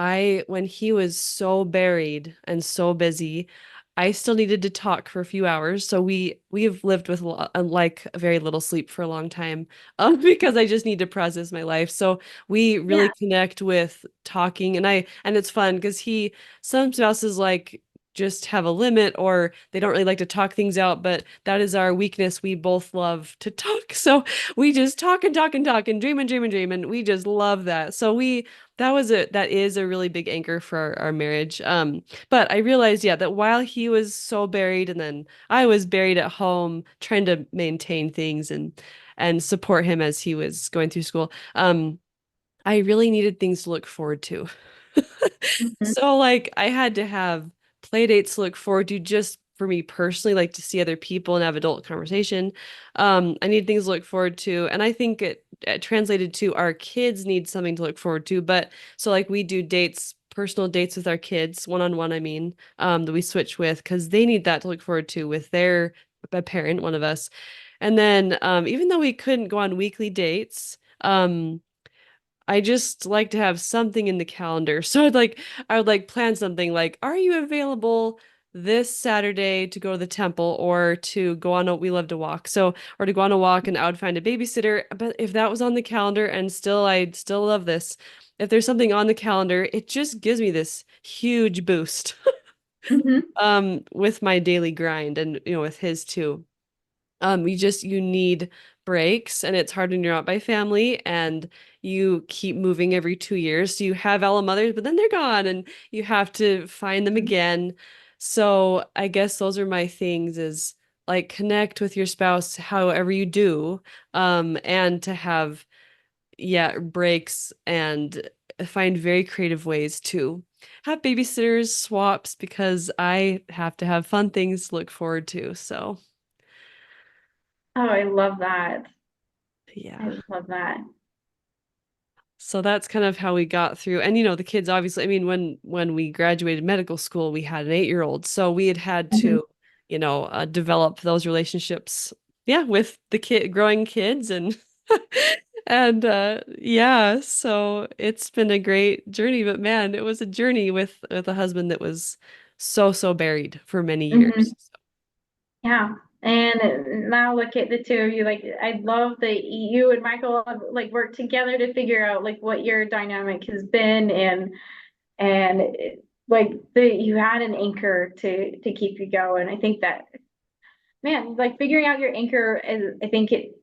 when he was so buried and so busy, I still needed to talk for a few hours. So we've lived with like very little sleep for a long time, because I just need to process my life. So we really Yeah. connect with talking, and it's fun because some spouses like just have a limit or they don't really like to talk things out, but that is our weakness. We both love to talk. So we just talk and talk and talk and dream and dream and dream. And we just love that. So that is a really big anchor for our marriage. But I realized, yeah, that while he was so buried and then I was buried at home trying to maintain things and support him as he was going through school, I really needed things to look forward to. Mhm. So like I had to have play dates to look forward to just for me personally, like to see other people and have adult conversation. I need things to look forward to. And I think it translated to our kids need something to look forward to. But so like we do dates, personal dates with our kids, one-on-one, I mean, that we switch with because they need that to look forward to with a parent, one of us. And then even though we couldn't go on weekly dates, I just like to have something in the calendar. So I would like plan something like, are you available this Saturday to go to the temple or to go on we love to walk. So or to go on a walk and I would find a babysitter. But if that was on the calendar and I'd still love this. If there's something on the calendar, it just gives me this huge boost Mhm. with my daily grind and with his too. You need breaks and it's hard when you're out by family and you keep moving every 2 years. So you have alma mothers, but then they're gone and you have to find them again. So I guess those are my things is like connect with your spouse however you do, and to have, yeah, breaks and find very creative ways to have babysitters swaps because I have to have fun things to look forward to. So Oh, I love that. I yeah. love that. So that's kind of how we got through. And the kids obviously, I mean, when we graduated medical school, we had an 8-year-old. So we had Mhm. to, develop those relationships, yeah, with the growing kids and and yeah, so it's been a great journey, but man, it was a journey with a husband that was so buried for many years. Mhm. Yeah. And now look at the two of you. Like, I love that you and Michael have like worked together to figure out like what your dynamic has been like you had an anchor to keep you going. I think that man, like figuring out your anchor is I think it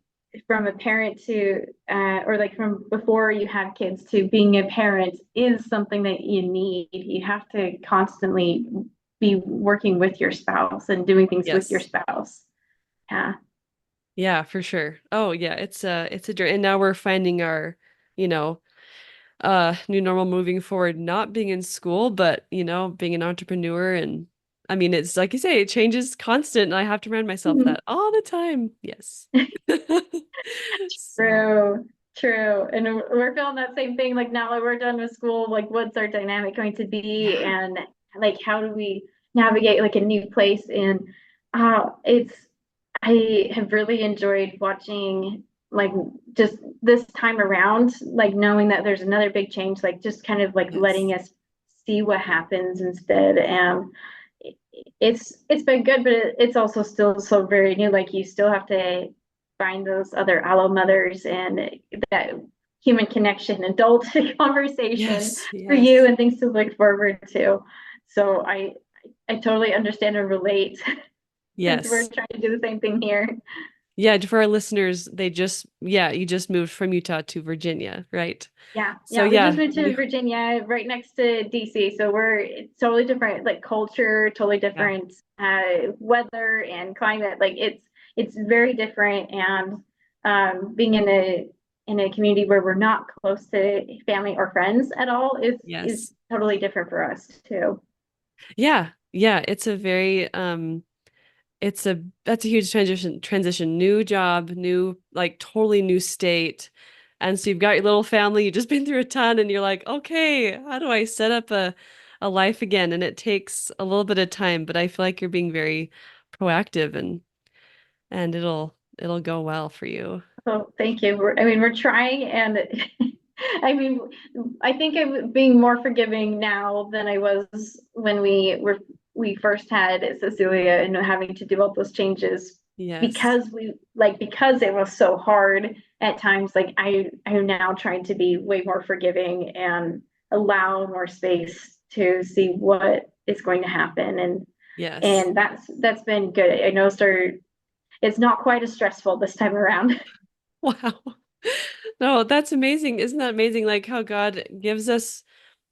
from a parent to or like from before you have kids to being a parent is something that you need. You have to constantly be working with your spouse and doing things with your Yes. spouse. Yeah. Yeah, for sure. Oh yeah, it's a journey. And now we're finding our, you know, new normal moving forward, not being in school, but being an entrepreneur. And I mean it's like you say, it changes constant and I have to remind myself Mhm. that all the time. Yes. So True, true. And we're feeling that same thing. Like now that we're done with school, like what's our dynamic going to be? yeah. And like how do we navigate like a new place. And it's I have really enjoyed watching like just this time around, like knowing that there's another big change, like just kind of like Yes. letting us see what happens instead. And it's been good, but it's also still so very new. Like you still have to find those other allo mothers and that human connection, adult conversation Yes. for you Yes. and things to look forward to. So I totally understand and relate since we're Yes. trying to do the same thing here. Yeah, for our listeners, you just moved from Utah to Virginia, right? Yeah, So yeah, we just yeah, moved to you, Virginia, right next to DC. So we're it's totally different, like culture, totally yeah, different weather and climate. Like it's very different. And being in a community where we're not close to family or friends at all is yes. totally different for us too. Yeah, yeah, it's a very that's a huge transition, new job, new like totally new state. And so you've got your little family, you've just been through a ton and you're like, okay, how do I set up a life again? And it takes a little bit of time, but I feel like you're being very proactive and it'll go well for you. So thank you. I mean, we're trying, and I mean, I think I'm being more forgiving now than I was when we first had Cecilia and having to do all those changes Yes. because because it was so hard at times. Like I'm now trying to be way more forgiving and allow more space to see what is going to happen, Yes. and that's been good. I know it's not quite as stressful this time around. Wow. No, that's amazing. Isn't that amazing? Like how God gives us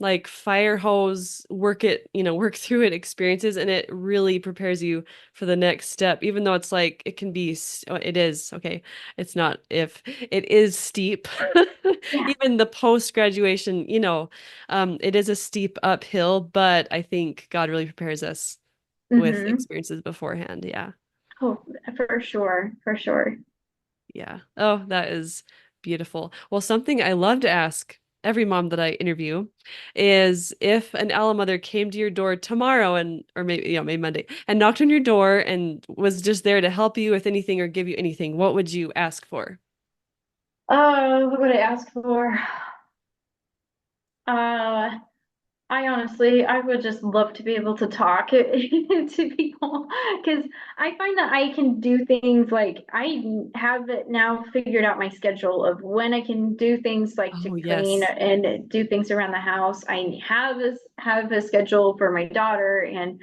like fire hose, work through it experiences, and it really prepares you for the next step, even though it's like it can be, it is, okay. It's not if it is steep. Yeah. Even the post-graduation, it is a steep uphill, but I think God really prepares us with Mm-hmm. experiences beforehand. Yeah. Oh, for sure, for sure. Yeah. Oh, that is beautiful. Well, something I love to ask every mom that I interview is if an allo mother came to your door tomorrow or maybe, maybe Monday and knocked on your door and was just there to help you with anything or give you anything, what would you ask for? What would I ask for? Uh, I would just love to be able to talk to people because I find that I can do things like I have it now figured out my schedule of when I can do things like to Oh, clean yes. and do things around the house. I have a schedule for my daughter and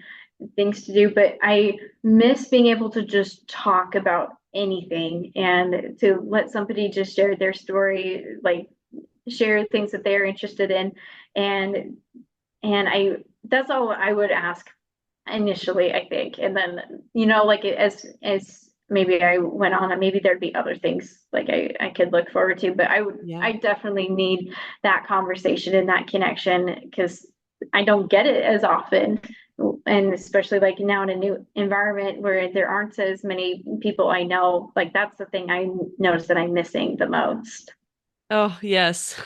things to do, but I miss being able to just talk about anything and to let somebody just share their story, like share things that they're interested in. And I that's all I would ask initially, I think. And then, like as maybe I went on and maybe there'd be other things like I could look forward to, but Yeah. I definitely need that conversation and that connection because I don't get it as often. And especially like now in a new environment where there aren't as many people I know, like that's the thing I notice that I'm missing the most. Oh, yes.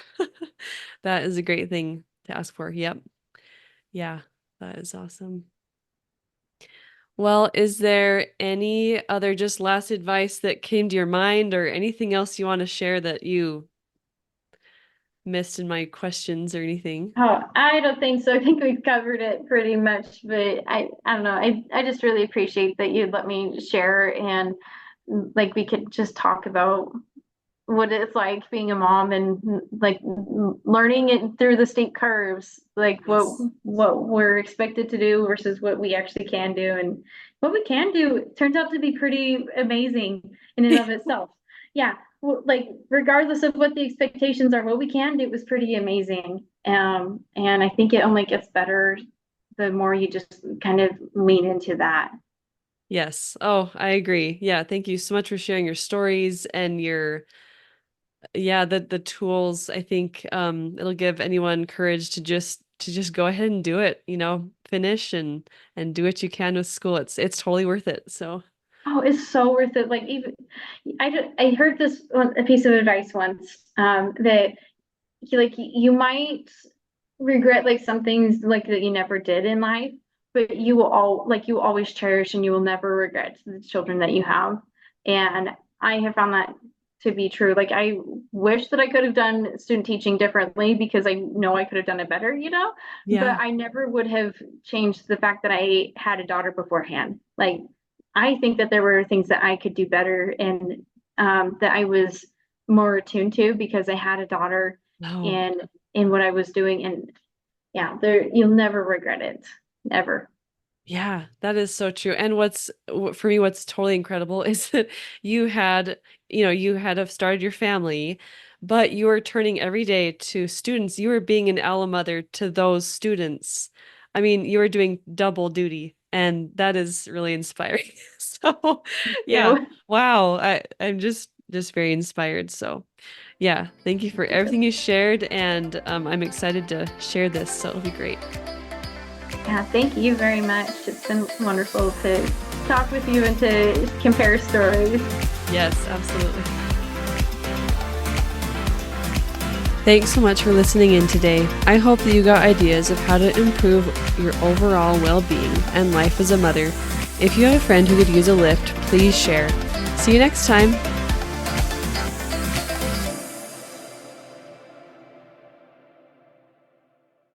That is a great thing to ask for. Yep. Yeah. That is awesome. Well, is there any other just last advice that came to your mind or anything else you want to share that you missed in my questions or anything? Oh, I don't think so. I think we've covered it pretty much, but I don't know. I just really appreciate that you let me share and like we could just talk about what it's like being a mom and like learning it through the steep curves, like Yes. what we're expected to do versus what we actually can do. And what we can do turns out to be pretty amazing in and of itself. Yeah, like regardless of what the expectations are, what we can do is pretty amazing. And I think it only gets better the more you just kind of lean into that. Yes. Oh, I agree. Yeah, thank you so much for sharing your stories and yeah, the tools. I think it'll give anyone courage to just go ahead and do it, finish and do what you can with school. It's totally worth it. So, Oh, it's so worth it. Like even I heard this a piece of advice once that you might regret like some things like that you never did in life, but you will always cherish and you will never regret the children that you have. And I have found that to be true. Like I wish that I could have done student teaching differently because I know I could have done it better, but Yeah. I never would have changed the fact that I had a daughter beforehand. Like I think that there were things that I could do better and that I was more attuned to because I had a daughter No. in what I was doing. And yeah, you'll never regret it. Never. Yeah, that is so true. And for me, what's totally incredible is that you had have started your family, but you were turning every day to students. You were being an alma mother to those students. I mean, you were doing double duty, and that is really inspiring. So, yeah, You. wow. I'm just very inspired. So, yeah, thank you for everything you shared, and I'm excited to share this. So it'll be great. Yeah, thank you very much. It's been wonderful to talk with you and to compare stories. Yes, absolutely. Thanks so much for listening in today. I hope that you got ideas of how to improve your overall well-being and life as a mother. If you have a friend who could use a lift, please share. See you next time.